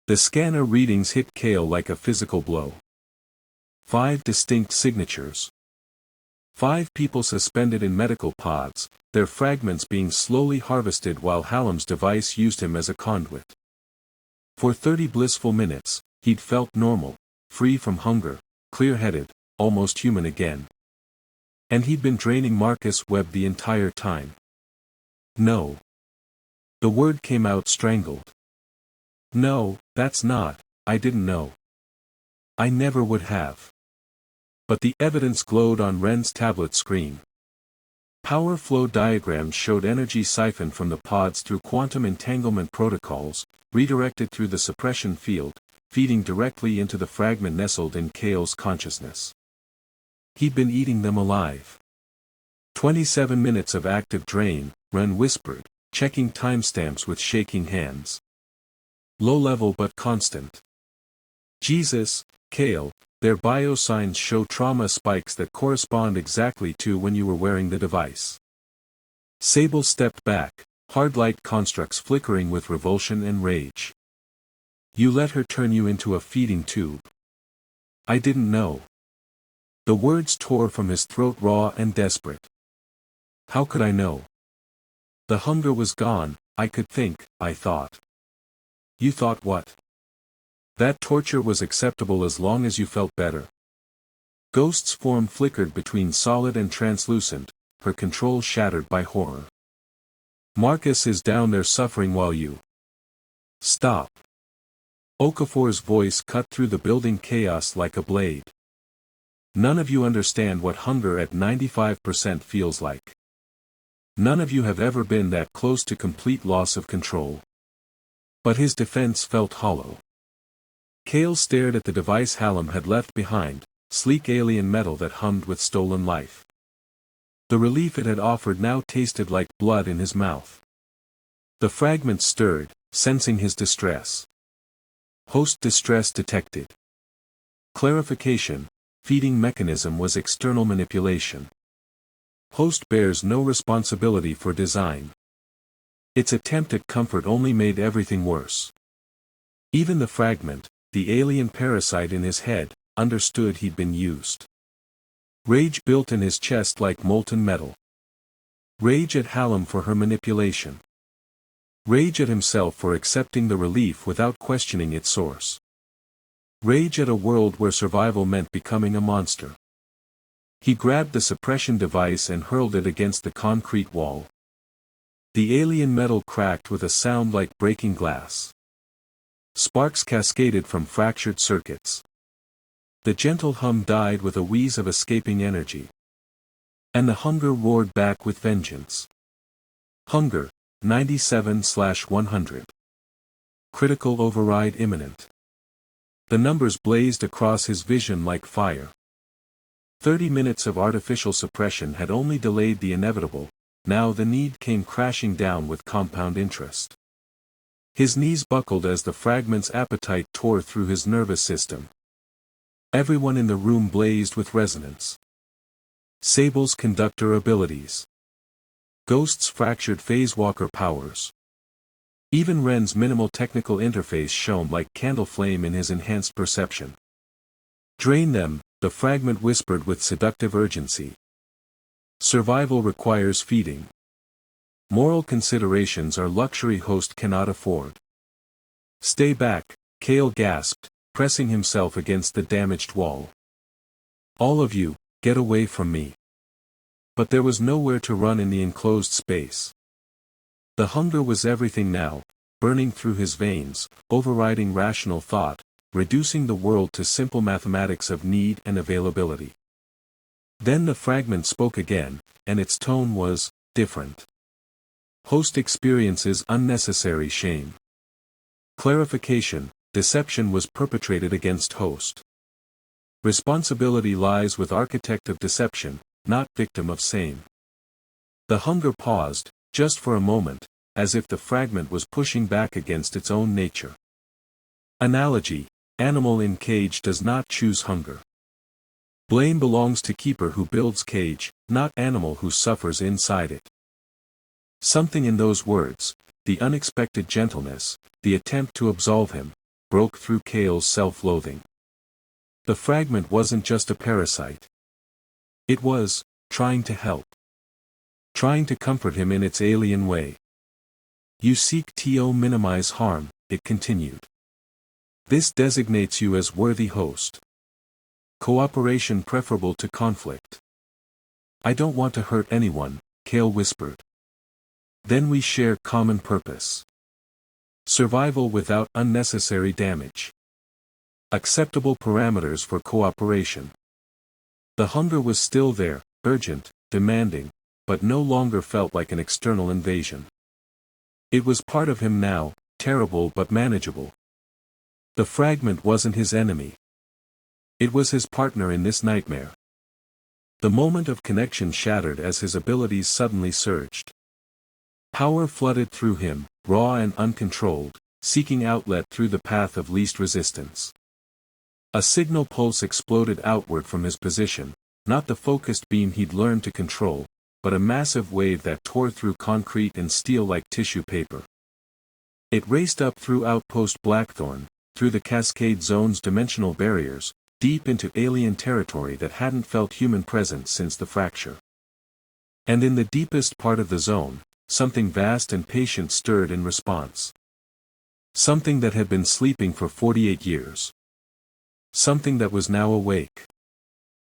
The scanner readings hit Kael like a physical blow. 5 distinct signatures. 5 people suspended in medical pods, their fragments being slowly harvested while Hallam's device used him as a conduit. For 30 blissful minutes, he'd felt normal, free from hunger, clear-headed, almost human again. And he'd been draining Marcus Webb the entire time. No. The word came out strangled. No, that's not, I didn't know. I never would have. But the evidence glowed on Ren's tablet screen. Power flow diagrams showed energy siphoned from the pods through quantum entanglement protocols, redirected through the suppression field, feeding directly into the fragment nestled in Kael's consciousness. He'd been eating them alive. 27 minutes of active drain, Ren whispered, checking timestamps with shaking hands. Low level but constant. Jesus, Kael, their biosigns show trauma spikes that correspond exactly to when you were wearing the device. Sable stepped back, hard light constructs flickering with revulsion and rage. You let her turn you into a feeding tube. I didn't know. The words tore from his throat raw and desperate. How could I know? The hunger was gone, I could think, I thought. You thought what? That torture was acceptable as long as you felt better. Ghost's form flickered between solid and translucent, her control shattered by horror. Marcus is down there suffering while you... Stop. Okafor's voice cut through the building chaos like a blade. None of you understand what hunger at 95% feels like. None of you have ever been that close to complete loss of control. But his defense felt hollow. Kael stared at the device Hallam had left behind, sleek alien metal that hummed with stolen life. The relief it had offered now tasted like blood in his mouth. The fragment stirred, sensing his distress. Host distress detected. Clarification, feeding mechanism was external manipulation. Host bears no responsibility for design. Its attempt at comfort only made everything worse. Even the fragment, the alien parasite in his head, understood he'd been used. Rage built in his chest like molten metal. Rage at Hallam for her manipulation. Rage at himself for accepting the relief without questioning its source. Rage at a world where survival meant becoming a monster. He grabbed the suppression device and hurled it against the concrete wall. The alien metal cracked with a sound like breaking glass. Sparks cascaded from fractured circuits. The gentle hum died with a wheeze of escaping energy. And the hunger roared back with vengeance. Hunger, 97/100. Critical override imminent. The numbers blazed across his vision like fire. 30 minutes of artificial suppression had only delayed the inevitable, now the need came crashing down with compound interest. His knees buckled as the fragment's appetite tore through his nervous system. Everyone in the room blazed with resonance. Sable's conductor abilities. Ghost's fractured phasewalker powers. Even Ren's minimal technical interface shone like candle flame in his enhanced perception. Drain them, the fragment whispered with seductive urgency. Survival requires feeding. Moral considerations are luxury host cannot afford. Stay back, Kael gasped, pressing himself against the damaged wall. All of you, get away from me. But there was nowhere to run in the enclosed space. The hunger was everything now, burning through his veins, overriding rational thought, reducing the world to simple mathematics of need and availability. Then the fragment spoke again, and its tone was different. Host experiences unnecessary shame. Clarification, deception was perpetrated against host. Responsibility lies with architect of deception, not victim of same. The hunger paused, just for a moment, as if the fragment was pushing back against its own nature. Analogy, animal in cage does not choose hunger. Blame belongs to keeper who builds cage, not animal who suffers inside it. Something in those words, the unexpected gentleness, the attempt to absolve him, broke through Kael's self-loathing. The fragment wasn't just a parasite. It was, trying to help. Trying to comfort him in its alien way. You seek to minimize harm, it continued. This designates you as worthy host. Cooperation preferable to conflict. I don't want to hurt anyone, Kael whispered. Then we share common purpose. Survival without unnecessary damage. Acceptable parameters for cooperation. The hunger was still there, urgent, demanding, but no longer felt like an external invasion. It was part of him now, terrible but manageable. The fragment wasn't his enemy. It was his partner in this nightmare. The moment of connection shattered as his abilities suddenly surged. Power flooded through him, raw and uncontrolled, seeking outlet through the path of least resistance. A signal pulse exploded outward from his position, not the focused beam he'd learned to control, but a massive wave that tore through concrete and steel like tissue paper. It raced up through Outpost Blackthorn, through the Cascade Zone's dimensional barriers, deep into alien territory that hadn't felt human presence since the fracture. And in the deepest part of the zone, something vast and patient stirred in response. Something that had been sleeping for 48 years. Something that was now awake.